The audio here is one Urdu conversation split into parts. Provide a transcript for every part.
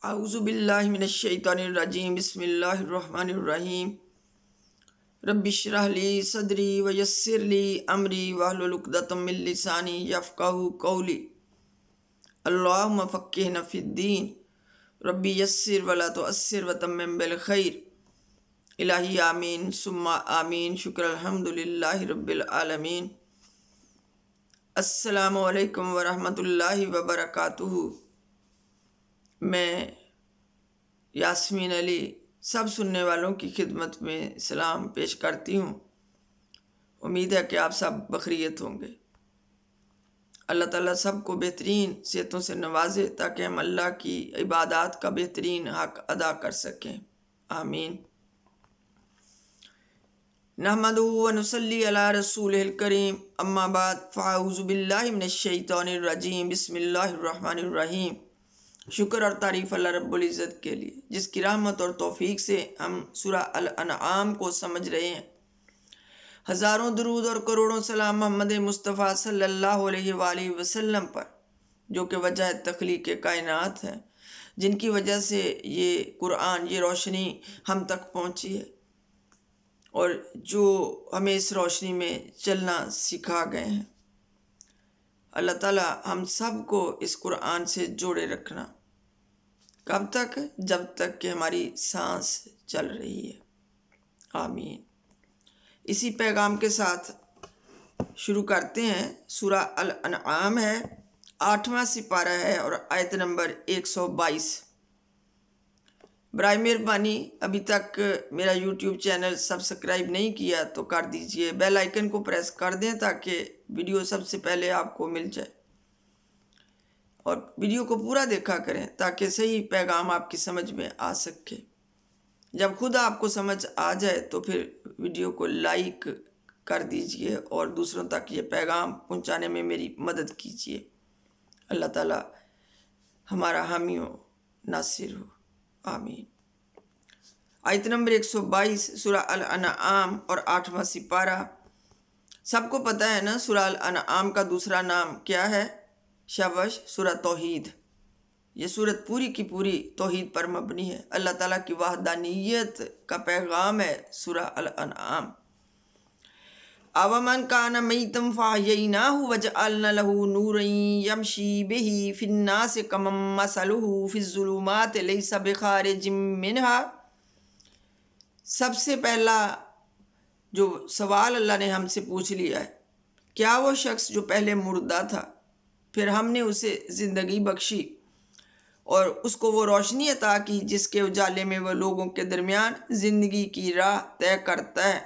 اعوذ باللہ من الشیطان الرجیم بسم اللہ الرحمن الرحیم رب اشرح لی صدری ویسر لی امری واحلل عقدۃ من لسانی یفقہوا قولی اللہم فقہنا فی الدین ربی یسر ولا تعسر وتمم بالخیر الہی آمین ثم آمین شکر الحمدللہ رب العالمین۔ السلام علیکم ورحمۃ اللہ وبرکاتہ۔ میں یاسمین علی سب سننے والوں کی خدمت میں سلام پیش کرتی ہوں۔ امید ہے کہ آپ سب بخیریت ہوں گے۔ اللہ تعالیٰ سب کو بہترین صحتوں سے نوازے تاکہ ہم اللہ کی عبادات کا بہترین حق ادا کر سکیں، آمین۔ نحمدہ ونصلی علی رسولہ الکریم، اما بعد فاعوذ باللہ من الشیطان الرجیم بسم اللہ الرحمن الرحیم۔ شکر اور تعریف اللہ رب العزت کے لیے جس کی رحمت اور توفیق سے ہم سورہ الانعام کو سمجھ رہے ہیں۔ ہزاروں درود اور کروڑوں سلام محمد مصطفیٰ صلی اللہ علیہ وآلہ وسلم پر، جو کہ وجہ تخلیق کائنات ہیں، جن کی وجہ سے یہ قرآن، یہ روشنی ہم تک پہنچی ہے، اور جو ہمیں اس روشنی میں چلنا سکھا گئے ہیں۔ اللہ تعالیٰ ہم سب کو اس قرآن سے جوڑے رکھنا۔ کب تک؟ جب تک کہ ہماری سانس چل رہی ہے، آمین۔ اسی پیغام کے ساتھ شروع کرتے ہیں۔ سورہ الانعام ہے، 8واں سپارہ ہے اور آیت نمبر 122۔ برائے مہربانی ابھی تک میرا یوٹیوب چینل سبسکرائب نہیں کیا تو کر دیجئے، بیل آئیکن کو پریس کر دیں تاکہ ویڈیو سب سے پہلے آپ کو مل جائے، اور ویڈیو کو پورا دیکھا کریں تاکہ صحیح پیغام آپ کی سمجھ میں آ سکے۔ جب خود آپ کو سمجھ آ جائے تو پھر ویڈیو کو لائک کر دیجئے اور دوسروں تک یہ پیغام پہنچانے میں میری مدد کیجئے۔ اللہ تعالی ہمارا حامی و ناصر ہو، آمین۔ آیت نمبر 122 سورہ الانعام اور 8واں سپارہ۔ سب کو پتہ ہے نا سورہ الانعام کا دوسرا نام کیا ہے؟ شاباش، سورہ توحید۔ یہ سورت پوری کی پوری توحید پر مبنی ہے۔ اللہ تعالیٰ کی وحدانیت کا پیغام ہے سورہ الانعام۔ اومن کان میتا فاحییناہ وجعلنا لہ نورا یمشی بہ فی الناس کمن مثلہ فی الظلمات لیس بخارج منہا۔ سب سے پہلا جو سوال اللہ نے ہم سے پوچھ لیا ہے، کیا وہ شخص جو پہلے مردہ تھا پھر ہم نے اسے زندگی بخشی اور اس کو وہ روشنی عطا کی جس کے اجالے میں وہ لوگوں کے درمیان زندگی کی راہ طے کرتا ہے،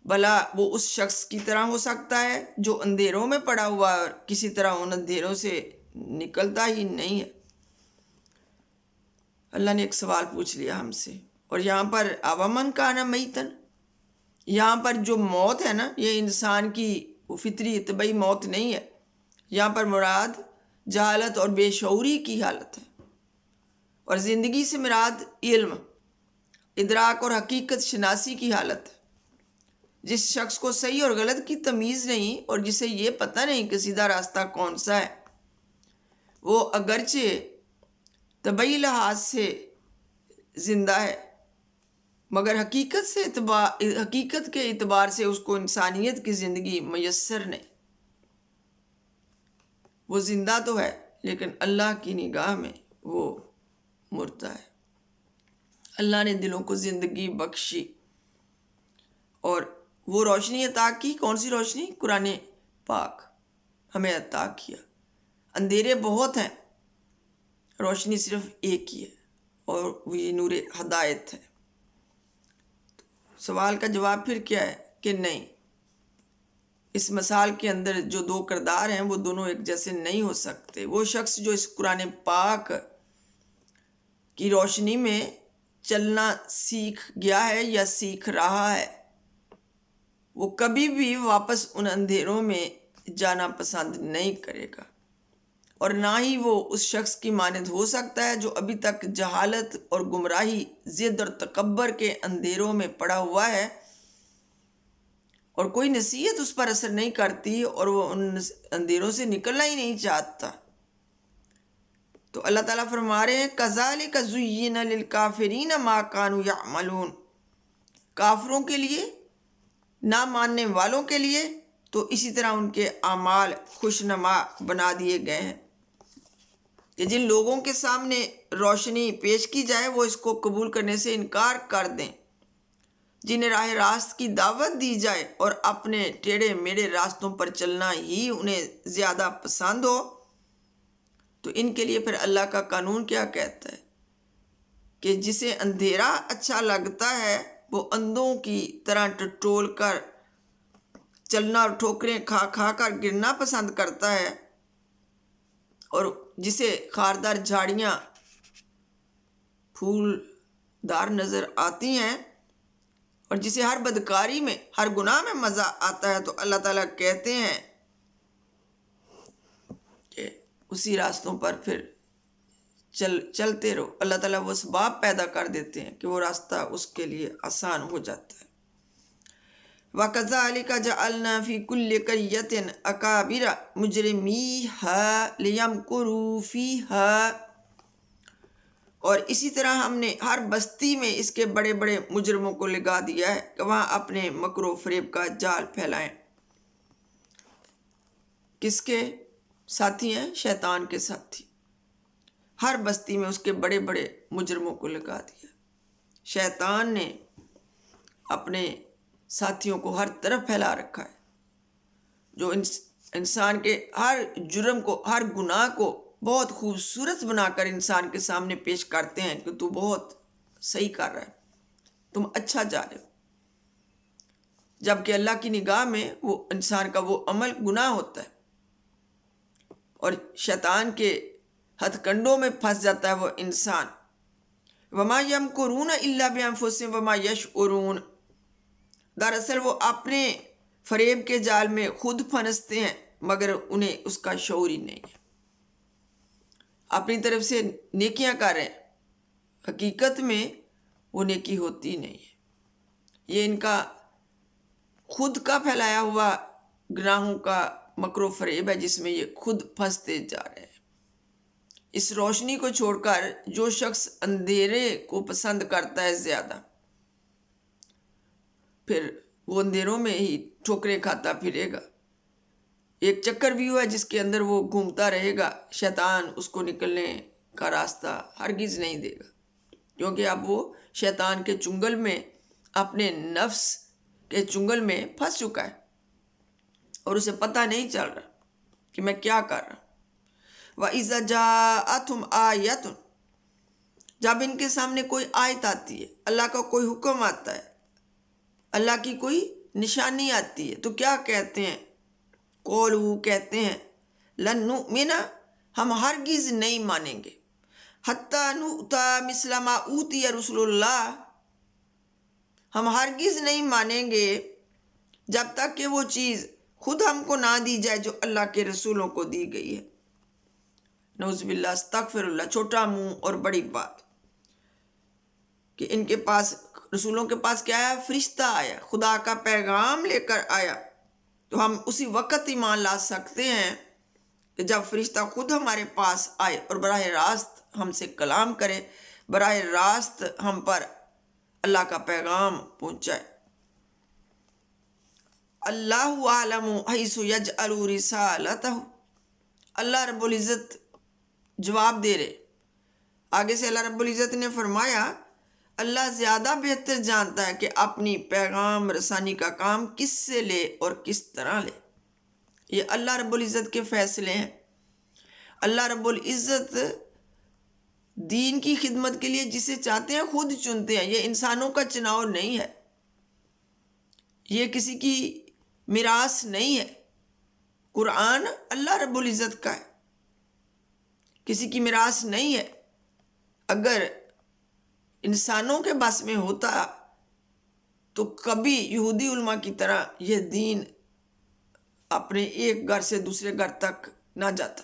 بھلا وہ اس شخص کی طرح ہو سکتا ہے جو اندھیروں میں پڑا ہوا اور کسی طرح ان اندھیروں سے نکلتا ہی نہیں ہے۔ اللہ نے ایک سوال پوچھ لیا ہم سے، اور یہاں پر اومن کان میتن، یہاں پر جو موت ہے نا، یہ انسان کی وہ فطری طبعی موت نہیں ہے، یہاں پر مراد جہالت اور بے شعوری کی حالت ہے، اور زندگی سے مراد علم، ادراک اور حقیقت شناسی کی حالت ہے۔ جس شخص کو صحیح اور غلط کی تمیز نہیں اور جسے یہ پتہ نہیں کہ سیدھا راستہ کون سا ہے، وہ اگرچہ طبعی لحاظ سے زندہ ہے مگر حقیقت کے اعتبار سے اس کو انسانیت کی زندگی میسر نہیں۔ وہ زندہ تو ہے لیکن اللہ کی نگاہ میں وہ مردہ ہے۔ اللہ نے دلوں کو زندگی بخشی اور وہ روشنی عطا کی۔ کون سی روشنی؟ قرآن پاک ہمیں عطا کیا۔ اندھیرے بہت ہیں، روشنی صرف ایک ہی ہے، اور وہ یہ نور ہدایت ہے۔ سوال کا جواب پھر کیا ہے کہ نہیں، اس مثال کے اندر جو دو کردار ہیں وہ دونوں ایک جیسے نہیں ہو سکتے۔ وہ شخص جو اس قرآن پاک کی روشنی میں چلنا سیکھ گیا ہے یا سیکھ رہا ہے، وہ کبھی بھی واپس ان اندھیروں میں جانا پسند نہیں کرے گا، اور نہ ہی وہ اس شخص کی مانند ہو سکتا ہے جو ابھی تک جہالت اور گمراہی، ضد اور تکبر کے اندھیروں میں پڑا ہوا ہے، اور کوئی نصیحت اس پر اثر نہیں کرتی اور وہ ان اندھیروں سے نکلنا ہی نہیں چاہتا۔ تو اللہ تعالیٰ فرما رہے ہیں کذالک زین للکافرین ما کانوا یعملون، کافروں کے لیے، نہ ماننے والوں کے لیے تو اسی طرح ان کے اعمال خوشنما بنا دیے گئے ہیں کہ جن لوگوں کے سامنے روشنی پیش کی جائے وہ اس کو قبول کرنے سے انکار کر دیں، جنہیں راہ راست کی دعوت دی جائے اور اپنے ٹیڑھے میڑھے راستوں پر چلنا ہی انہیں زیادہ پسند ہو، تو ان کے لیے پھر اللہ کا قانون کیا کہتا ہے کہ جسے اندھیرا اچھا لگتا ہے وہ اندھوں کی طرح ٹٹول کر چلنا اور ٹھوکریں کھا کھا کر گرنا پسند کرتا ہے، اور جسے خاردار جھاڑیاں پھول دار نظر آتی ہیں اور جسے ہر بدکاری میں، ہر گناہ میں مزہ آتا ہے، تو اللہ تعالیٰ کہتے ہیں کہ اسی راستوں پر پھر چلتے رہو۔ اللہ تعالیٰ وہ اسباب پیدا کر دیتے ہیں کہ وہ راستہ اس کے لیے آسان ہو جاتا ہے۔ وَكَذَلِكَ جَعَلْنَا فِي كُلِّ قَرْيَةٍ أَكَابِرَ مُجْرِمِيهَا لِيَمْكُرُوا فِيهَا، اور اسی طرح ہم نے ہر بستی میں اس کے بڑے بڑے مجرموں کو لگا دیا ہے کہ وہاں اپنے مکر و فریب کا جال پھیلائیں۔ کس کے ساتھی ہیں؟ شیطان کے ساتھی۔ ہر بستی میں اس کے بڑے بڑے مجرموں کو لگا دیا۔ شیطان نے اپنے ساتھیوں کو ہر طرف پھیلا رکھا ہے، جو انسان کے ہر جرم کو، ہر گناہ کو بہت خوبصورت بنا کر انسان کے سامنے پیش کرتے ہیں کہ تو بہت صحیح کر رہا ہے، تم اچھا جا رہے ہو، جبکہ اللہ کی نگاہ میں وہ انسان کا وہ عمل گناہ ہوتا ہے، اور شیطان کے ہتھ کنڈوں میں پھنس جاتا ہے وہ انسان۔ وما یمکرون الا بانفسہم وما یشعرون، دراصل وہ اپنے فریب کے جال میں خود پھنستے ہیں مگر انہیں اس کا شعور ہی نہیں ہے۔ اپنی طرف سے نیکیاں کر رہے ہیں، حقیقت میں وہ نیکی ہوتی نہیں ہے۔ یہ ان کا خود کا پھیلایا ہوا گناہوں کا مکر و فریب ہے جس میں یہ خود پھنستے جا رہے ہیں۔ اس روشنی کو چھوڑ کر جو شخص اندھیرے کو پسند کرتا ہے زیادہ، پھر وہ اندھیروں میں ہی ٹھوکریں کھاتا پھرے گا۔ ایک چکر ویو ہے جس کے اندر وہ گھومتا رہے گا، شیطان اس کو نکلنے کا راستہ ہرگز نہیں دے گا، کیونکہ اب وہ شیطان کے چنگل میں، اپنے نفس کے چنگل میں پھنس چکا ہے اور اسے پتہ نہیں چل رہا کہ میں کیا کر رہا ہوں۔ وَإِذَا جَاءَتْهُمْ آیَةٌ، جب ان کے سامنے کوئی آیت آتی ہے، اللہ کا کوئی حکم آتا ہے، اللہ کی کوئی نشانی آتی ہے، تو کیا کہتے ہیں؟ قولوا، کہتے ہیں، لن نؤمن، ہم ہرگز نہیں مانیں گے، حتی نؤتی مثل ما اوتی رسول اللہ، ہم ہرگز نہیں مانیں گے جب تک کہ وہ چیز خود ہم کو نہ دی جائے جو اللہ کے رسولوں کو دی گئی ہے۔ نعوذ باللہ، استغفر اللہ، چھوٹا منہ اور بڑی بات کہ ان کے پاس، رسولوں کے پاس کیا آیا؟ فرشتہ آیا، خدا کا پیغام لے کر آیا، تو ہم اسی وقت ایمان لا سکتے ہیں کہ جب فرشتہ خود ہمارے پاس آئے اور براہ راست ہم سے کلام کرے، براہ راست ہم پر اللہ کا پیغام پہنچائے۔ اللہ اعلم حیث یجعل رسالتہ، اللہ رب العزت جواب دے رہے، آگے سے اللہ رب العزت نے فرمایا اللہ زیادہ بہتر جانتا ہے کہ اپنی پیغام رسانی کا کام کس سے لے اور کس طرح لے۔ یہ اللہ رب العزت کے فیصلے ہیں۔ اللہ رب العزت دین کی خدمت کے لیے جسے چاہتے ہیں خود چنتے ہیں، یہ انسانوں کا چناؤ نہیں ہے، یہ کسی کی میراث نہیں ہے۔ قرآن اللہ رب العزت کا ہے، کسی کی میراث نہیں ہے۔ اگر انسانوں کے بس میں ہوتا تو کبھی یہودی علماء کی طرح یہ دین اپنے ایک گھر سے دوسرے گھر تک نہ جاتا،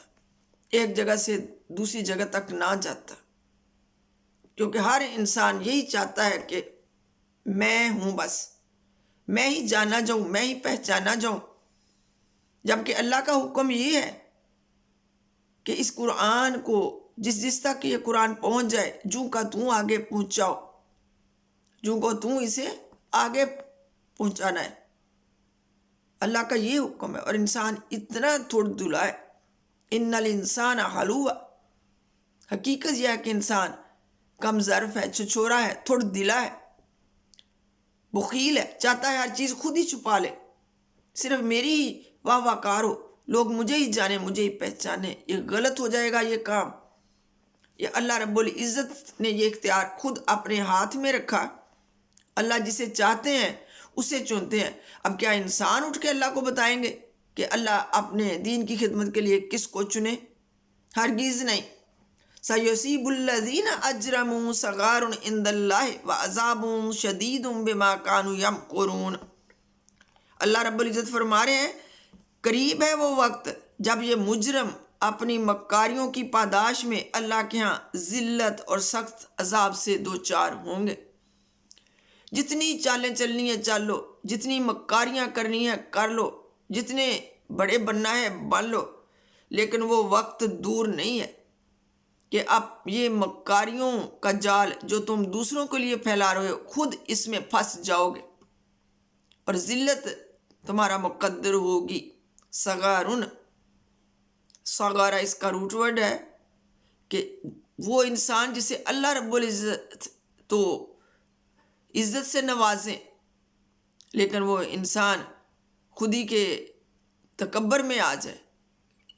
ایک جگہ سے دوسری جگہ تک نہ جاتا، کیونکہ ہر انسان یہی چاہتا ہے کہ میں ہوں، بس میں ہی جانا جاؤں، میں ہی پہچانا جاؤں، جبکہ اللہ کا حکم یہ ہے کہ اس قرآن کو جس تک یہ قرآن پہنچ جائے، جوں کا توں آگے پہنچاؤ، جوں کو توں اسے آگے پہنچانا ہے۔ اللہ کا یہ حکم ہے، اور انسان اتنا تھوڑ دلا ہے، ان الانسان حلوہ، حقیقت یہ ہے کہ انسان کم ظرف ہے، چھچورا ہے، تھوڑ دلا ہے، بخیل ہے، چاہتا ہے ہر چیز خود ہی چھپا لے، صرف میری ہی واہ واہ کار ہو، لوگ مجھے ہی جانے، مجھے ہی پہچانے۔ یہ غلط ہو جائے گا یہ کام۔ یہ اللہ رب العزت نے یہ اختیار خود اپنے ہاتھ میں رکھا۔ اللہ جسے چاہتے ہیں اسے چنتے ہیں۔ اب کیا انسان اٹھ کے اللہ کو بتائیں گے کہ اللہ اپنے دین کی خدمت کے لیے کس کو چنے؟ ہرگز نہیں۔ سَيُصِيبُ الَّذِينَ أَجْرَمُوا صَغَارٌ عِندَ اللَّهِ وَعَذَابٌ شَدِيدٌ بِمَا كَانُوا يَمْكُرُونَ۔ اللہ رب العزت فرما رہے ہیں قریب ہے وہ وقت جب یہ مجرم اپنی مکاریوں کی پاداش میں اللہ کے ہاں ذلت اور سخت عذاب سے دوچار ہوں گے۔ جتنی چالیں چلنی ہیں چل لو، جتنی مکاریاں کرنی ہیں کر لو، جتنے بڑے بننا ہے بن لو، لیکن وہ وقت دور نہیں ہے کہ اب یہ مکاریوں کا جال جو تم دوسروں کے لیے پھیلا رہے ہو خود اس میں پھنس جاؤ گے اور ذلت تمہارا مقدر ہوگی۔ صغارن، صغارہ اس کا روٹ ورڈ ہے کہ وہ انسان جسے اللہ رب العزت تو عزت سے نوازیں، لیکن وہ انسان خودی کے تکبر میں آ جائے۔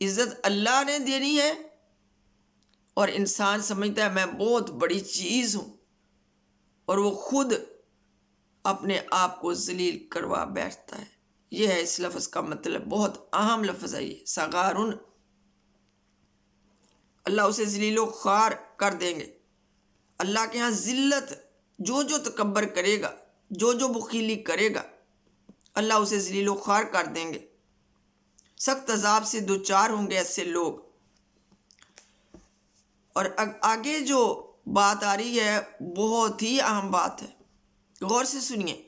عزت اللہ نے دینی ہے اور انسان سمجھتا ہے میں بہت بڑی چیز ہوں، اور وہ خود اپنے آپ کو ذلیل کروا بیٹھتا ہے۔ یہ ہے اس لفظ کا مطلب، بہت اہم لفظ ہے یہ صغارن۔ اللہ اسے ذلیل و خوار کر دیں گے۔ اللہ کے ہاں ذلت، جو تکبر کرے گا، جو بخیلی کرے گا، اللہ اسے ذلیل و خوار کر دیں گے۔ سخت عذاب سے دوچار ہوں گے ایسے لوگ۔ اور آگے جو بات آ رہی ہے بہت ہی اہم بات ہے، غور سے سنیے۔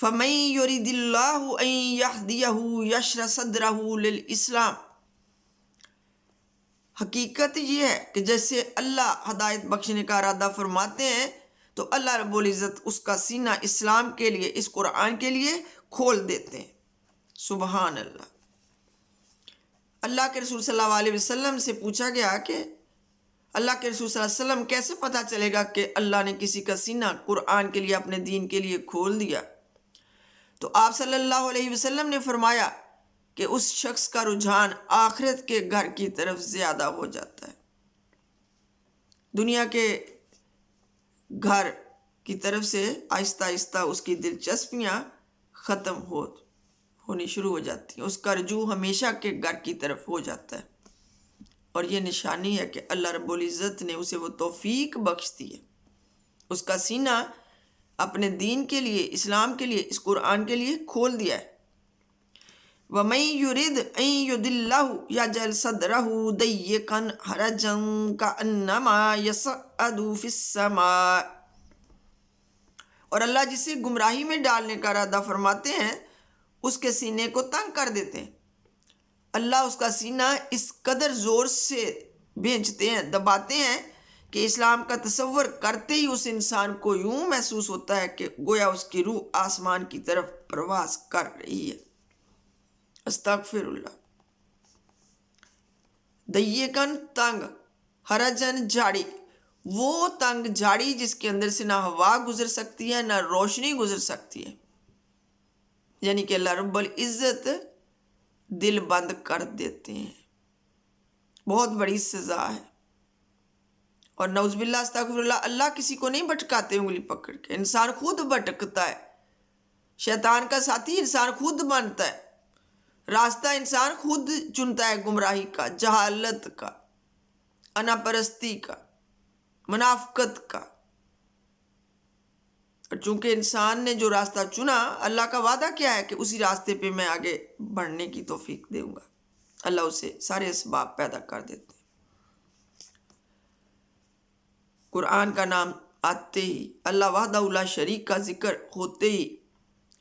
فَمَن يُرِدِ اللَّهُ أَن يَهْدِيَهُ يَشْرَحْ صَدْرَهُ لِلْإِسْلَامِ۔ حقیقت یہ ہے کہ جیسے اللہ ہدایت بخشنے کا ارادہ فرماتے ہیں تو اللہ رب العزت اس کا سینہ اسلام کے لیے، اس قرآن کے لیے کھول دیتے ہیں۔ سبحان اللہ۔ اللہ کے رسول صلی اللہ علیہ وسلم سے پوچھا گیا کہ اللہ کے رسول صلی اللہ علیہ وسلم کیسے پتہ چلے گا کہ اللہ نے کسی کا سینہ قرآن کے لیے، اپنے دین کے لیے کھول دیا؟ تو آپ صلی اللہ علیہ وسلم نے فرمایا کہ اس شخص کا رجحان آخرت کے گھر کی طرف زیادہ ہو جاتا ہے، دنیا کے گھر کی طرف سے آہستہ آہستہ اس کی دلچسپیاں ختم ہونی شروع ہو جاتی ہیں، اس کا رجوع ہمیشہ کے گھر کی طرف ہو جاتا ہے۔ اور یہ نشانی ہے کہ اللہ رب العزت نے اسے وہ توفیق بخش دی ہے، اس کا سینہ اپنے دین کے لیے، اسلام کے لیے، اس قرآن کے لیے کھول دیا ہے۔ وَمَن يُرِدْ أَن يُضِلَّهُ يَجْعَلْ صَدْرَهُ ضَيِّقًا حَرَجًا كَأَنَّمَا يَصْعَدُ فِي السَّمَاءِ۔ اور اللہ جسے گمراہی میں ڈالنے کا ارادہ فرماتے ہیں اس کے سینے کو تنگ کر دیتے ہیں۔ اللہ اس کا سینہ اس قدر زور سے بھینچتے ہیں، دباتے ہیں کہ اسلام کا تصور کرتے ہی اس انسان کو یوں محسوس ہوتا ہے کہ گویا اس کی روح آسمان کی طرف پرواز کر رہی ہے۔ استغفر اللہ۔ ضیقاً تنگ، حرجاً جھاڑی، وہ تنگ جھاڑی جس کے اندر سے نہ ہوا گزر سکتی ہے نہ روشنی گزر سکتی ہے، یعنی کہ اللہ رب العزت دل بند کر دیتے ہیں۔ بہت بڑی سزا ہے۔ اور نعوذ باللہ استغفر اللہ، اللہ کسی کو نہیں بھٹکاتے انگلی پکڑ کے، انسان خود بھٹکتا ہے، شیطان کا ساتھی انسان خود بنتا ہے، راستہ انسان خود چنتا ہے، گمراہی کا، جہالت کا، انا پرستی کا، منافقت کا۔ اور چونکہ انسان نے جو راستہ چنا، اللہ کا وعدہ کیا ہے کہ اسی راستے پہ میں آگے بڑھنے کی توفیق دوں گا۔ اللہ اسے سارے اسباب پیدا کر دیتے ہیں۔ قرآن کا نام آتے ہی، اللہ وحدہ لا شریک کا ذکر ہوتے ہی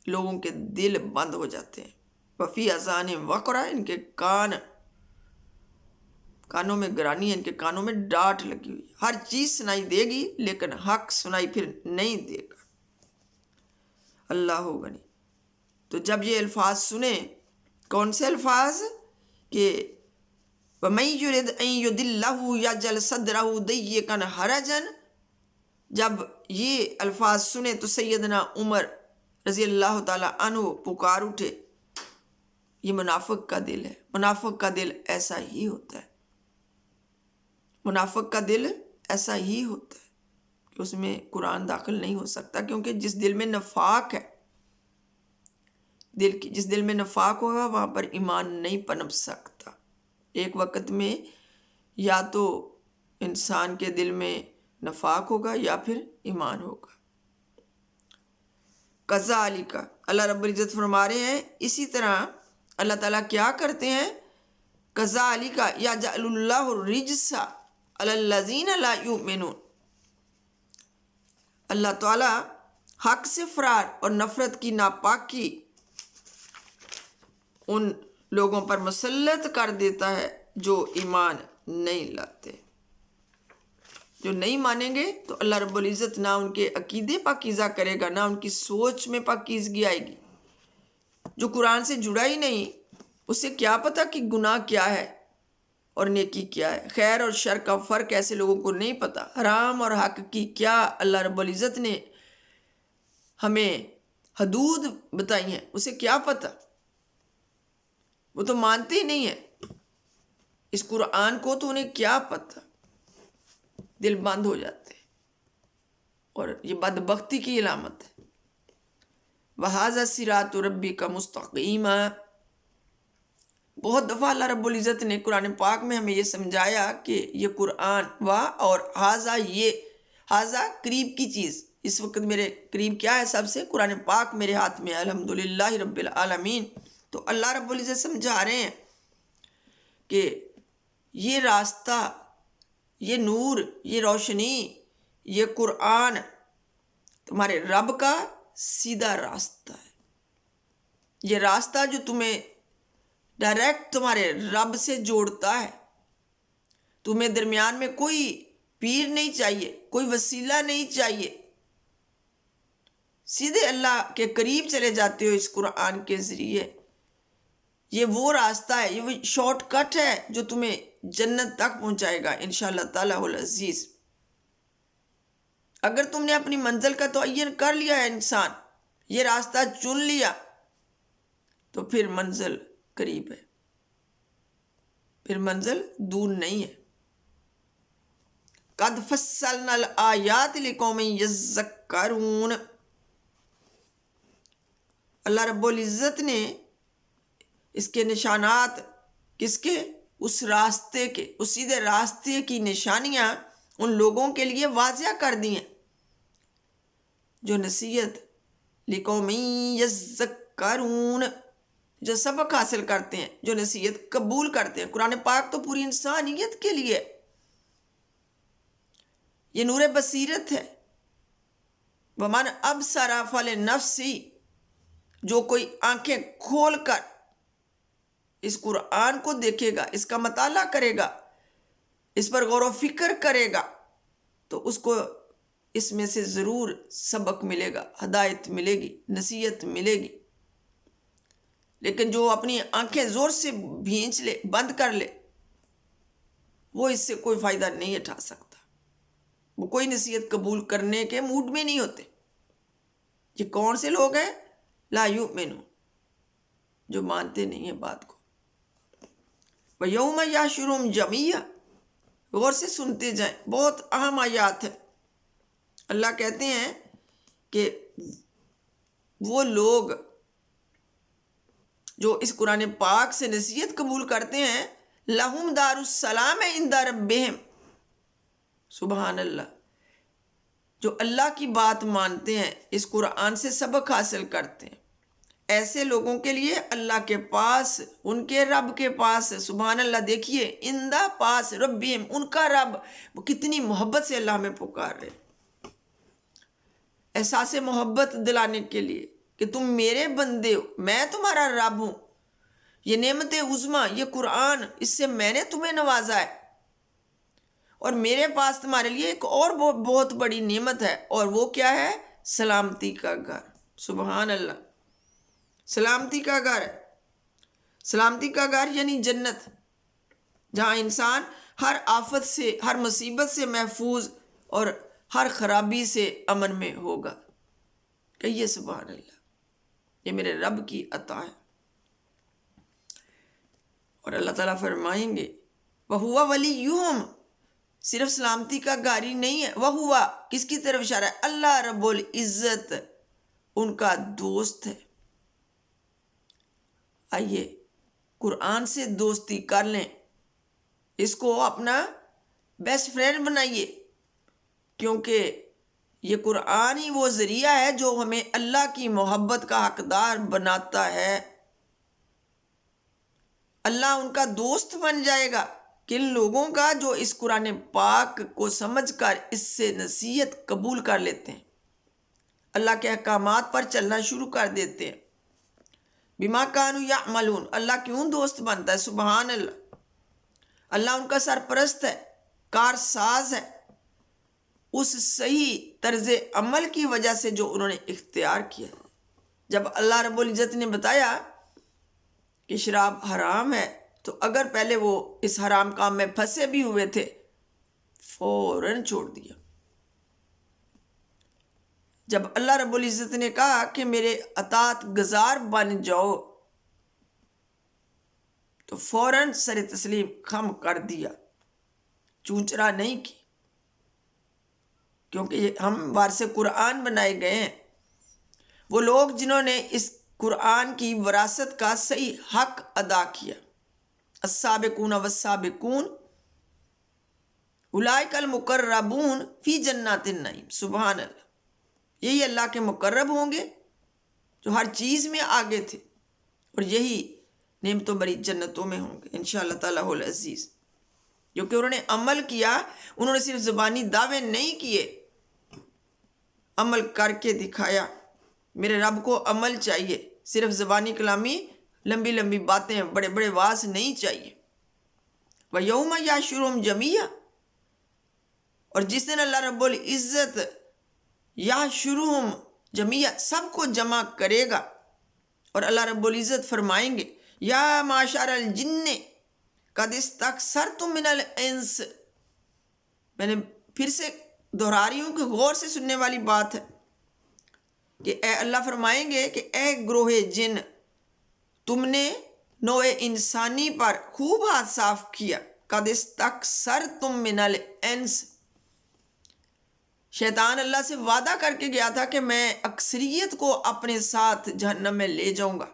لوگوں کے دل بند ہو جاتے ہیں۔ وفی اذانہم وقرا، ان کے کان کانوں میں گرانی ہے، ان کے کانوں میں ڈانٹ لگی ہوئی، ہر چیز سنائی دے گی لیکن حق سنائی پھر نہیں دے گا، اللہ ہوگا نہیں۔ تو جب یہ الفاظ سنیں، کون سے الفاظ؟ کہ وَمَن يُرِدْ أَن يُضِلَّهُ يَجْعَلْ صَدْرَهُ ضَيِّقًا حَرَجًا، جب یہ الفاظ سنے تو سیدنا عمر رضی اللہ تعالی عنہ پکار اٹھے، یہ منافق کا دل ہے، منافق کا دل ایسا ہی ہوتا ہے، منافق کا دل ایسا ہی ہوتا ہے کہ اس میں قرآن داخل نہیں ہو سکتا، کیونکہ جس دل میں نفاق ہے، جس دل میں نفاق ہوگا وہاں پر ایمان نہیں پنپ سکتا۔ ایک وقت میں یا تو انسان کے دل میں نفاق ہوگا یا پھر ایمان ہوگا۔ کذالک، اللہ رب العزت فرما رہے ہیں اسی طرح اللہ تعالیٰ کیا کرتے ہیں، کذالک یجعل اللہ الرجس علی الذین لا یؤمنون، اللہ تعالیٰ حق سے فرار اور نفرت کی ناپاکی ان لوگوں پر مسلط کر دیتا ہے جو ایمان نہیں لاتے۔ جو نہیں مانیں گے تو اللہ رب العزت نہ ان کے عقیدے پاکیزہ کرے گا، نہ ان کی سوچ میں پاکیزگی آئے گی۔ جو قرآن سے جڑا ہی نہیں، اسے کیا پتہ کہ گناہ کیا ہے اور نیکی کیا ہے، خیر اور شر کا فرق ایسے لوگوں کو نہیں پتہ، حرام اور حق کی کیا اللہ رب العزت نے ہمیں حدود بتائی ہیں، اسے کیا پتہ، وہ تو مانتے ہی نہیں ہیں اس قرآن کو، تو انہیں کیا پتہ، دل بند ہو جاتے ہیں، اور یہ بدبختی کی علامت ہے۔ وَهَذَا صِرَاطُ رَبِّكَ مُسْتَقِيمًا، بہت دفعہ اللہ رب العزت نے قرآن پاک میں ہمیں یہ سمجھایا کہ یہ قرآن اور ہاذا قریب کی چیز، اس وقت میرے قریب کیا ہے سب سے؟ قرآن پاک میرے ہاتھ میں ہے، الحمدللہ رب العالمین۔ تو اللہ رب العزت سمجھا رہے ہیں کہ یہ راستہ، یہ نور، یہ روشنی، یہ قرآن تمہارے رب کا سیدھا راستہ ہے، یہ راستہ جو تمہیں ڈائریکٹ تمہارے رب سے جوڑتا ہے، تمہیں درمیان میں کوئی پیر نہیں چاہیے، کوئی وسیلہ نہیں چاہیے، سیدھے اللہ کے قریب چلے جاتے ہو اس قرآن کے ذریعے۔ یہ وہ راستہ ہے، یہ وہ شارٹ کٹ ہے جو تمہیں جنت تک پہنچائے گا انشاءاللہ تعالی العزیز۔ اگر تم نے اپنی منزل کا تعین کر لیا ہے، انسان یہ راستہ چن لیا، تو پھر منزل قریب ہے، پھر منزل دور نہیں ہے۔ قد فصلنا الآیات لقوم یذکرون، اللہ رب العزت نے اس کے نشانات، کس کے؟ اس راستے کے، اس سیدھے راستے کی نشانیاں ان لوگوں کے لیے واضح کر دی ہیں جو نصیحت، لقوم یذکرون، جو سبق حاصل کرتے ہیں، جو نصیحت قبول کرتے ہیں۔ قرآن پاک تو پوری انسانیت کے لیے، یہ نور بصیرت ہے۔ وَمَنْ أَبْصَرَ فَلِنَفْسِهِ، جو کوئی آنکھیں کھول کر اس قرآن کو دیکھے گا، اس کا مطالعہ کرے گا، اس پر غور و فکر کرے گا، تو اس کو اس میں سے ضرور سبق ملے گا، ہدایت ملے گی، نصیحت ملے گی۔ لیکن جو اپنی آنکھیں زور سے بھینچ لے، بند کر لے، وہ اس سے کوئی فائدہ نہیں اٹھا سکتا، وہ کوئی نصیحت قبول کرنے کے موڈ میں نہیں ہوتے۔ یہ کون سے لوگ ہیں؟ لا یؤمنون، جو مانتے نہیں ہیں بات کو۔ وَيَوْمَ يَحْشُرُهُمْ جَمِيعًا، غور سے سنتے جائیں، بہت اہم آیات ہے۔ اللہ کہتے ہیں کہ وہ لوگ جو اس قرآن پاک سے نصیحت قبول کرتے ہیں، لَهُمْ دَارُ السَّلَامِ عِنْدَ رَبِّهِمْ، سبحان اللہ، جو اللہ کی بات مانتے ہیں، اس قرآن سے سبق حاصل کرتے ہیں، ایسے لوگوں کے لیے اللہ کے پاس، ان کے رب کے پاس، سبحان اللہ، دیکھیے اندہ پاس ربہم، ان کا رب، وہ کتنی محبت سے اللہ میں پکار رہے، احساس محبت دلانے کے لیے کہ تم میرے بندے ہو، میں تمہارا رب ہوں، یہ نعمت عظمیٰ، یہ قرآن، اس سے میں نے تمہیں نوازا ہے، اور میرے پاس تمہارے لیے ایک اور بہت بڑی نعمت ہے، اور وہ کیا ہے؟ سلامتی کا گھر۔ سبحان اللہ، سلامتی کا گھر ہے۔ سلامتی کا گھر یعنی جنت، جہاں انسان ہر آفت سے، ہر مصیبت سے محفوظ اور ہر خرابی سے امن میں ہوگا۔ کہیے سبحان اللہ، یہ میرے رب کی عطا ہے۔ اور اللہ تعالیٰ فرمائیں گے وَهُوَ وَلِيُّهُمْ، صرف سلامتی کا گھر ہی نہیں ہے، وَهُوَ کس کی طرف اشارہ ہے؟ اللہ رب العزت ان کا دوست ہے۔ آئیے قرآن سے دوستی کر لیں، اس کو اپنا بیسٹ فرینڈ بنائیے، کیونکہ یہ قرآن ہی وہ ذریعہ ہے جو ہمیں اللہ کی محبت کا حقدار بناتا ہے۔ اللہ ان کا دوست بن جائے گا، کن لوگوں کا جو اس قرآن پاک کو سمجھ کر اس سے نصیحت قبول کر لیتے ہیں، اللہ کے احکامات پر چلنا شروع کر دیتے ہیں۔ بما کانوا یعملون، اللہ کیوں دوست بنتا ہے؟ سبحان اللہ، اللہ ان کا سرپرست ہے، کارساز ہے، اس صحیح طرز عمل کی وجہ سے جو انہوں نے اختیار کیا۔ جب اللہ رب العزت نے بتایا کہ شراب حرام ہے، تو اگر پہلے وہ اس حرام کام میں پھنسے بھی ہوئے تھے، فوراً چھوڑ دیا۔ جب اللہ رب العزت نے کہا کہ میرے اطاعت گزار بن جاؤ، تو فوراً سر تسلیم خم کر دیا، چونچرا نہیں کی، کیونکہ ہم وارث قرآن بنائے گئے ہیں۔ وہ لوگ جنہوں نے اس قرآن کی وراثت کا صحیح حق ادا کیا، السابقون والسابقون اولئک المقربون فی جنات النعیم۔ سبحان اللہ، یہی اللہ کے مقرب ہوں گے جو ہر چیز میں آگے تھے، اور یہی نعمتوں بری جنتوں میں ہوں گے انشاءاللہ تعالیٰ العزیز۔ جو کہ انہوں نے عمل کیا، انہوں نے صرف زبانی دعوے نہیں کیے، عمل کر کے دکھایا۔ میرے رب کو عمل چاہیے، صرف زبانی کلامی، لمبی لمبی باتیں، بڑے بڑے واز نہیں چاہیے۔ وَيَوْمَ يَحْشُرُهُمْ جَمِيعًا، اور جس دن اللہ رب العزت یحشرہم جمیعا، سب کو جمع کرے گا، اور اللہ رب العزت فرمائیں گے یا معشر الجن قد استکثرتم من الانس۔ میں نے پھر سے دہرا رہی ہوں کہ غور سے سننے والی بات ہے کہ اے اللہ فرمائیں گے کہ اے گروہ جن، تم نے نوع انسانی پر خوب ہاتھ صاف کیا۔ قد استکثرتم من الانس، شیطان اللہ سے وعدہ کر کے گیا تھا کہ میں اکثریت کو اپنے ساتھ جہنم میں لے جاؤں گا،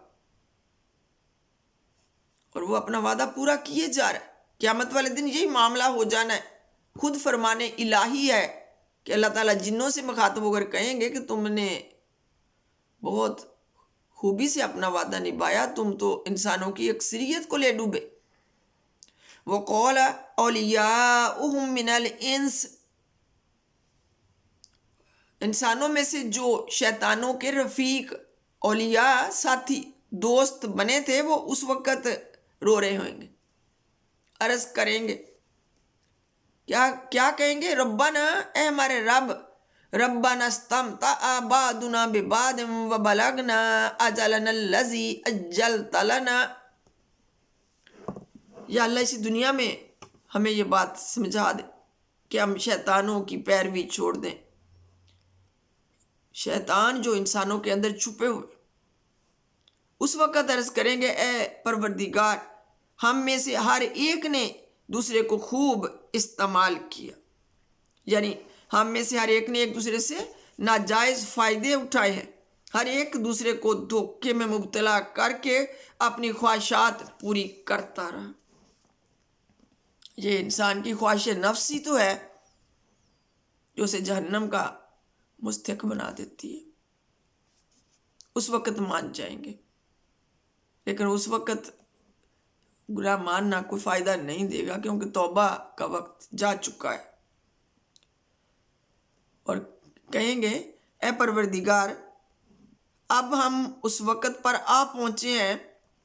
اور وہ اپنا وعدہ پورا کیے جا رہا ہے۔ قیامت والے دن یہی معاملہ ہو جانا ہے۔ خود فرمان الہی ہے کہ اللہ تعالیٰ جنوں سے مخاطب ہو کر کہیں گے کہ تم نے بہت خوبی سے اپنا وعدہ نبھایا، تم تو انسانوں کی اکثریت کو لے ڈوبے۔ وَقَالَ أَوْلِيَاؤُهُم مِّنَ الْإِنسِ، انسانوں میں سے جو شیطانوں کے رفیق، اولیاء، ساتھی، دوست بنے تھے، وہ اس وقت رو رہے ہوئیں گے، عرض کریں گے، کیا کہیں گے؟ ربنا، اے ہمارے رب، ربنا استمتع بعضنا ببعض وبلغنا اجلنا الذی اجلت لنا۔ یا اللہ اسی دنیا میں ہمیں یہ بات سمجھا دے کہ ہم شیطانوں کی پیروی چھوڑ دیں، شیطان جو انسانوں کے اندر چھپے ہوئے۔ اس وقت عرض کریں گے اے پروردگار، ہم میں سے ہر ایک نے دوسرے کو خوب استعمال کیا، یعنی ہم میں سے ہر ایک نے ایک دوسرے سے ناجائز فائدے اٹھائے ہیں، ہر ایک دوسرے کو دھوکے میں مبتلا کر کے اپنی خواہشات پوری کرتا رہا۔ یہ انسان کی خواہش نفسی تو ہے جو اسے جہنم کا مستحق بنا دیتی ہے۔ اس وقت مان جائیں گے، لیکن اس وقت گناہ ماننا کوئی فائدہ نہیں دے گا، کیونکہ توبہ کا وقت جا چکا ہے۔ اور کہیں گے اے پروردگار، اب ہم اس وقت پر آ پہنچے ہیں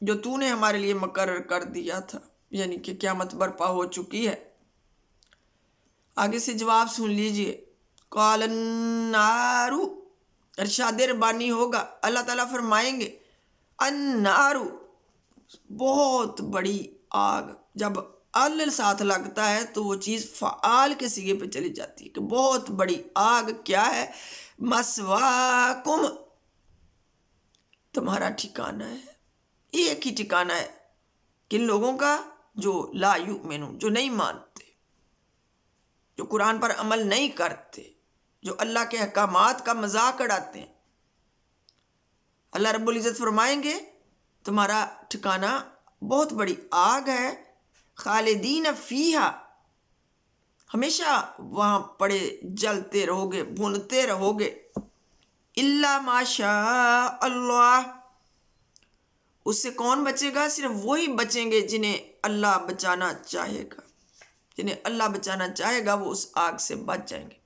جو تو نے ہمارے لیے مقرر کر دیا تھا، یعنی کہ قیامت برپا ہو چکی ہے۔ آگے سے جواب سن لیجئے. قال النار، ارشاد ربانی ہوگا، اللہ تعالیٰ فرمائیں گے النار، بہت بڑی آگ. جب ال ساتھ لگتا ہے تو وہ چیز فعال کے صیغے پہ چلی جاتی ہے کہ بہت بڑی آگ کیا ہے؟ مسواکم، تمہارا ٹھکانہ ہے. ایک ہی ٹھکانہ ہے کن لوگوں کا؟ جو لا یؤمنون، جو نہیں مانتے، جو قرآن پر عمل نہیں کرتے، جو اللہ کے احکامات کا مذاق اڑاتے ہیں. اللہ رب العزت فرمائیں گے تمہارا ٹھکانہ بہت بڑی آگ ہے. خالدین فیہا، ہمیشہ وہاں پڑے جلتے رہو گے، بھونتے رہو گے. الا ما شاء اللہ، اس سے کون بچے گا؟ صرف وہی بچیں گے جنہیں اللہ بچانا چاہے گا. جنہیں اللہ بچانا چاہے گا وہ اس آگ سے بچ جائیں گے.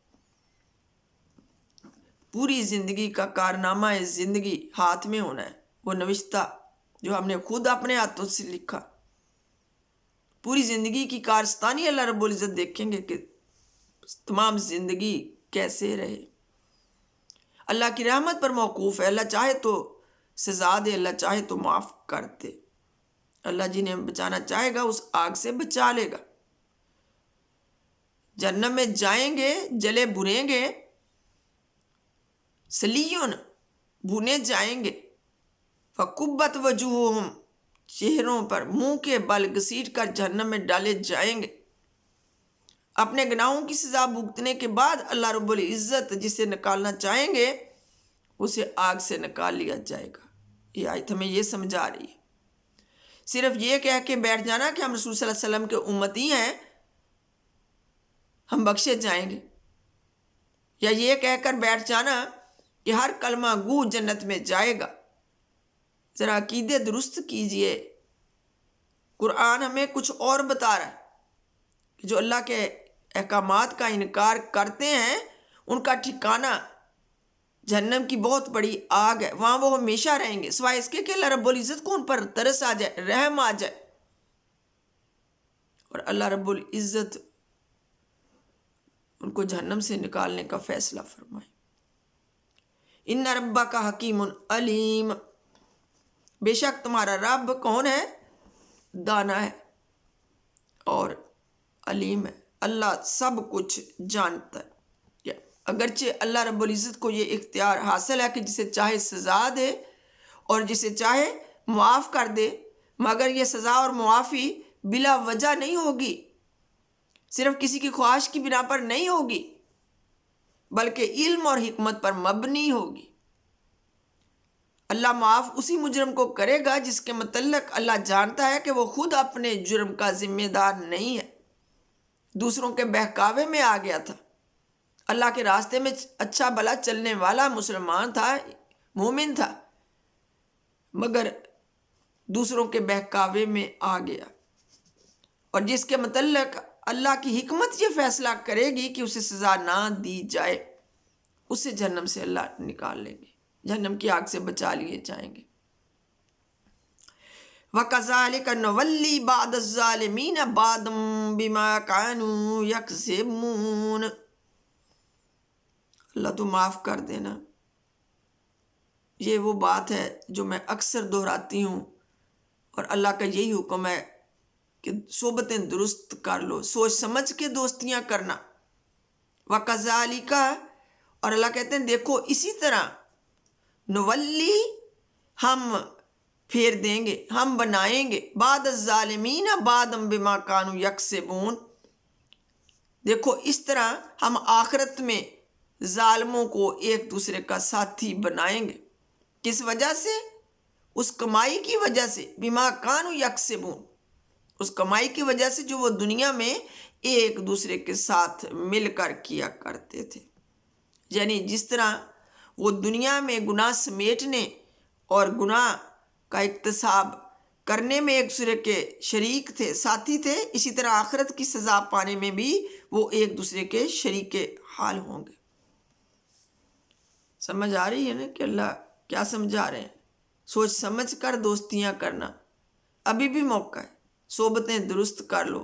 پوری زندگی کا کارنامہ زندگی ہاتھ میں ہونا ہے، وہ نوشتہ جو ہم نے خود اپنے ہاتھوں سے لکھا. پوری زندگی کی کارستانی اللہ رب العزت دیکھیں گے کہ تمام زندگی کیسے رہے. اللہ کی رحمت پر موقوف ہے، اللہ چاہے تو سزا دے، اللہ چاہے تو معاف کر دے. اللہ جنہیں بچانا چاہے گا اس آگ سے بچا لے گا. جہنم میں جائیں گے، جلے بھنیں گے، سلیون بھنے جائیں گے. فکبت وجوہہم، چہروں پر منہ کے بل گھسیٹ کر جہنم میں ڈالے جائیں گے. اپنے گناہوں کی سزا بھگتنے کے بعد اللہ رب العزت جسے نکالنا چاہیں گے اسے آگ سے نکال لیا جائے گا. یہ آیت ہمیں یہ سمجھا رہی ہے. صرف یہ کہہ کے بیٹھ جانا کہ ہم رسول صلی اللہ علیہ وسلم کے امتی ہیں، ہم بخشے جائیں گے، یا یہ کہہ کر بیٹھ جانا کہ ہر کلمہ گو جنت میں جائے گا. ذرا عقیدے درست کیجئے. قرآن ہمیں کچھ اور بتا رہا ہے کہ جو اللہ کے احکامات کا انکار کرتے ہیں ان کا ٹھکانہ جہنم کی بہت بڑی آگ ہے، وہاں وہ ہمیشہ رہیں گے سوائے اس کے کہ اللہ رب العزت کو ان پر ترس آ جائے، رحم آ جائے اور اللہ رب العزت ان کو جہنم سے نکالنے کا فیصلہ فرمائے. ان ربک حکیم علیم، بے شک تمہارا رب کون ہے؟ دانا ہے اور علیم ہے، اللہ سب کچھ جانتا ہے. اگرچہ اللہ رب العزت کو یہ اختیار حاصل ہے کہ جسے چاہے سزا دے اور جسے چاہے معاف کر دے، مگر یہ سزا اور معافی بلا وجہ نہیں ہوگی، صرف کسی کی خواہش کی بنا پر نہیں ہوگی، بلکہ علم اور حکمت پر مبنی ہوگی. اللہ معاف اسی مجرم کو کرے گا جس کے متعلق اللہ جانتا ہے کہ وہ خود اپنے جرم کا ذمہ دار نہیں ہے، دوسروں کے بہکاوے میں آ گیا تھا، اللہ کے راستے میں اچھا بھلا چلنے والا مسلمان تھا، مومن تھا، مگر دوسروں کے بہکاوے میں آ گیا. اور جس کے متعلق اللہ کی حکمت یہ فیصلہ کرے گی کہ اسے سزا نہ دی جائے، اسے جہنم سے اللہ نکال لیں گے، جہنم کی آگ سے بچا لیے جائیں گے. وَكَذَلِكَ نُوَلِّي بَعْضَ الظَّالِمِينَ بَعْضًا بِمَا كَانُوا يَكْسِبُونَ. اللہ تو معاف کر دینا. یہ وہ بات ہے جو میں اکثر دہراتی ہوں اور اللہ کا یہی حکم ہے کہ صحبتیں درست کر لو، سوچ سمجھ کے دوستیاں کرنا. وَكَذَلِكَ، اور اللہ کہتے ہیں دیکھو اسی طرح، نولی، ہم پھیر دیں گے، ہم بنائیں گے، بعد الظالمین بعضا بما کانوا یکسبون، دیکھو اس طرح ہم آخرت میں ظالموں کو ایک دوسرے کا ساتھی بنائیں گے. کس وجہ سے؟ اس کمائی کی وجہ سے، بما کانوا یکسبون، اس کمائی کی وجہ سے جو وہ دنیا میں ایک دوسرے کے ساتھ مل کر کیا کرتے تھے. یعنی جس طرح وہ دنیا میں گناہ سمیٹنے اور گناہ کا اکتساب کرنے میں ایک دوسرے کے شریک تھے، ساتھی تھے، اسی طرح آخرت کی سزا پانے میں بھی وہ ایک دوسرے کے شریک حال ہوں گے. سمجھ آ رہی ہے نا کہ اللہ کیا سمجھا رہے ہیں؟ سوچ سمجھ کر دوستیاں کرنا، ابھی بھی موقع ہے، صحبتیں درست کر لو.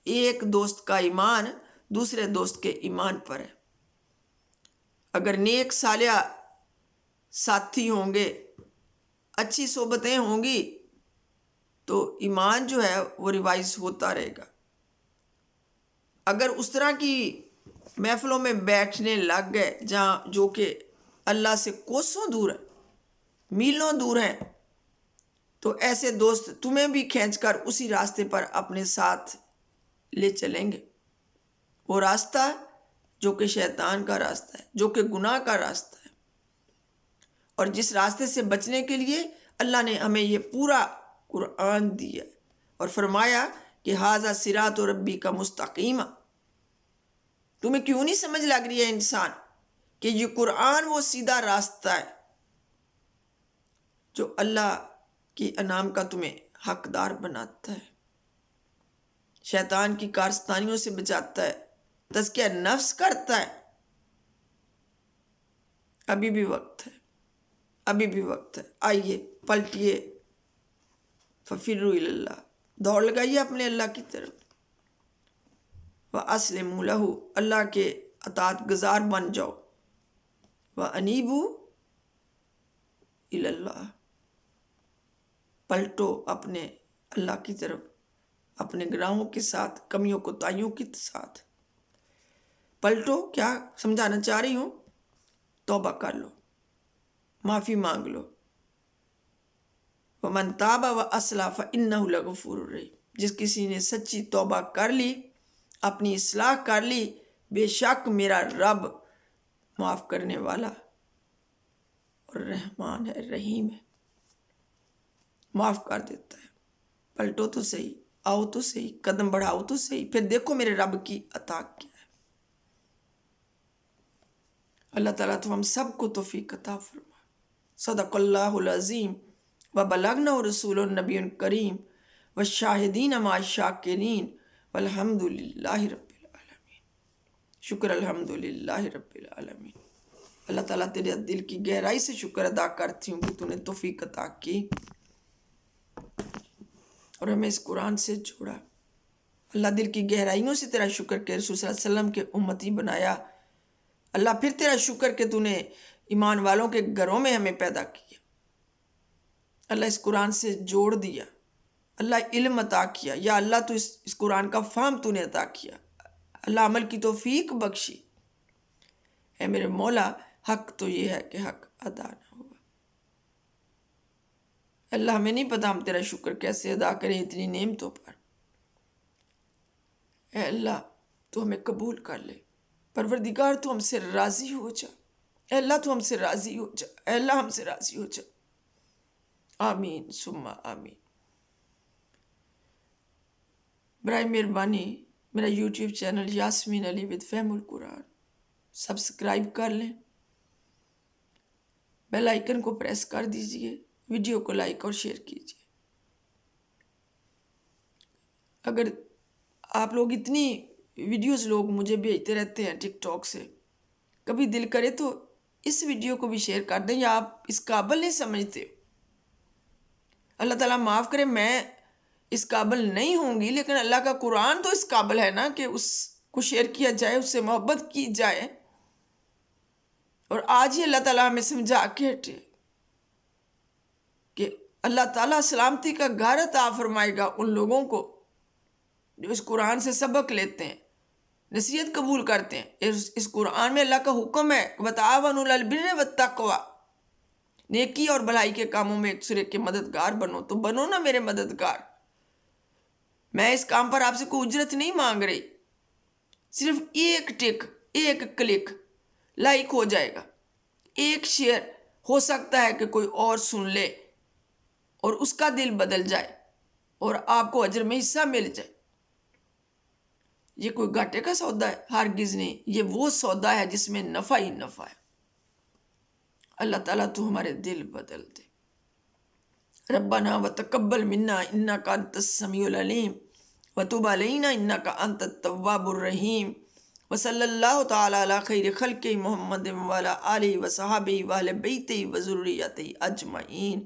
ایک دوست کا ایمان دوسرے دوست کے ایمان پر ہے۔ اگر نیک صالح ساتھی ہوں گے، اچھی صحبتیں ہوں گی تو ایمان جو ہے وہ ریوائز ہوتا رہے گا۔ اگر اس طرح کی محفلوں میں بیٹھنے لگ گئے جہاں جو کہ اللہ سے کوسوں دور ہے، میلوں دور ہیں، تو ایسے دوست تمہیں بھی کھینچ کر اسی راستے پر اپنے ساتھ لے چلیں گے۔ وہ راستہ جو کہ شیطان کا راستہ ہے، جو کہ گناہ کا راستہ ہے، اور جس راستے سے بچنے کے لیے اللہ نے ہمیں یہ پورا قرآن دیا اور فرمایا کہ ھذا صراط ربک مستقیما۔ تمہیں کیوں نہیں سمجھ لگ رہی ہے انسان کہ یہ قرآن وہ سیدھا راستہ ہے جو اللہ کی انعام کا تمہیں حقدار بناتا ہے، شیطان کی کارستانیوں سے بچاتا ہے، تزکیہ نفس کرتا ہے۔ ابھی بھی وقت ہے، ابھی بھی وقت ہے، آئیے پلٹیے، ففروا الی اللہ، دوڑ لگائیے اپنے اللہ کی طرف، وَأَسْلِمُوا لَهُ، اللہ کے اطاعت گزار بن جاؤ، وَأَنِیبُوا الی اللہ، پلٹو اپنے اللہ کی طرف، اپنے گناہوں کے ساتھ، کمیوں کوتاہیوں کے ساتھ پلٹو۔ کیا سمجھانا چاہ رہی ہوں؟ توبہ کر لو، معافی مانگ لو۔ وَمَن تَابَ وَأَصْلَحَ فَإِنَّهُ لَغَفُورٌ رَحِيمٌ، جس کسی نے سچی توبہ کر لی، اپنی اصلاح کر لی، بے شک میرا رب معاف کرنے والا اور رحمان ہے، رحیم ہے، معاف کر دیتا ہے۔ پلٹو تو صحیح، آؤ تو صحیح، قدم بڑھاؤ تو صحیح، پھر دیکھو میرے رب کی عطا کیا ہے۔ اللہ تعالیٰ تو ہم سب کو توفیق عطا فرمائے۔ صدق اللہ العظیم وبلغنا رسول النبی الکریم والشاہدین مع الشاکرین والحمد للہ رب العالمین۔ شکر الحمد للہ رب العالمین۔ اللہ تعالیٰ تیرے دل کی گہرائی سے شکر ادا کرتی ہوں کہ تو نے توفیق عطا کی اور ہمیں اس قرآن سے جوڑا۔ اللہ دل کی گہرائیوں سے تیرا شکر کہ رسول صلی اللہ علیہ وسلم کے امتی بنایا۔ اللہ پھر تیرا شکر کہ تو نے ایمان والوں کے گھروں میں ہمیں پیدا کیا۔ اللہ اس قرآن سے جوڑ دیا، اللہ علم عطا کیا، یا اللہ تو اس قرآن کا فہم تو نے عطا کیا، اللہ عمل کی توفیق بخشی۔ اے میرے مولا، حق تو یہ ہے کہ حق ادا نہ ہوا۔ اللہ ہمیں نہیں پتا ہم تیرا شکر کیسے ادا کریں اتنی نعمتوں پر۔ اے اللہ تو ہمیں قبول کر لے، پروردگار تو ہم سے راضی ہو جا، اے اللہ تو ہم سے راضی ہو جا، اے اللہ ہم سے راضی ہو جا، آمین ثم آمین۔ برائے مہربانی میرا YouTube channel Yasmin Ali with فہم القرآن سبسکرائب کر لیں، بیل آئیکن کو پریس کر دیجئے، ویڈیو کو لائک اور شیئر کیجئے۔ اگر آپ لوگ اتنی ویڈیوز لوگ مجھے بھیجتے رہتے ہیں ٹک ٹاک سے، کبھی دل کرے تو اس ویڈیو کو بھی شیئر کر دیں، یا آپ اس قابل نہیں سمجھتے۔ اللہ تعالیٰ معاف کرے، میں اس قابل نہیں ہوں گی، لیکن اللہ کا قرآن تو اس قابل ہے نا کہ اس کو شیئر کیا جائے، اس سے محبت کی جائے۔ اور آج ہی اللہ تعالیٰ ہمیں سمجھا کے ہٹے کہ اللہ تعالیٰ سلامتی کا گھر عطا فرمائے گا ان لوگوں کو جو اس قرآن سے سبق لیتے ہیں، نصیحت قبول کرتے ہیں۔ اس قرآن میں اللہ کا حکم ہے وَتَعَاوَنُوا عَلَى الْبِرِّ وَالتَّقْوَىٰ، نیکی اور بھلائی کے کاموں میں ایک دوسرے کے مددگار بنو، تو بنو نا میرے مددگار۔ میں اس کام پر آپ سے کوئی اجرت نہیں مانگ رہی، صرف ایک ٹک، ایک کلک لائک ہو جائے گا، ایک شیئر ہو سکتا ہے کہ کوئی اور سن لے اور اس کا دل بدل جائے اور آپ کو اجر میں حصہ مل جائے۔ یہ کوئی گھاٹے کا سودا ہے؟ ہرگز نہیں، یہ وہ سودا ہے جس میں نفع ہی نفع ہے۔ اللہ تعالیٰ تو ہمارے دل بدل دے۔ ربنا وتقبل منا انک انت السمیع العلیم وتب علینا انک انت التواب الرحیم، وصلی اللہ تعالی علی خیر خلق محمد وعلی آلہ وصحبہ واہل بیتہ وذریتہ اجمعین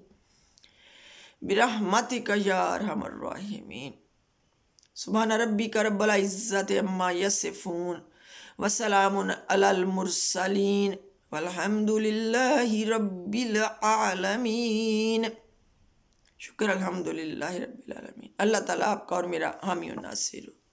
برحمتک یا ارحم الراحمین۔ سبحان ربک رب العزت عما یصفون وسلام علی المرسلین والحمد للہ رب العالمین۔ شکر الحمد للہ رب العالمین۔ اللہ تعالیٰ آپ کا اور میرا حامی و ناصر ہو۔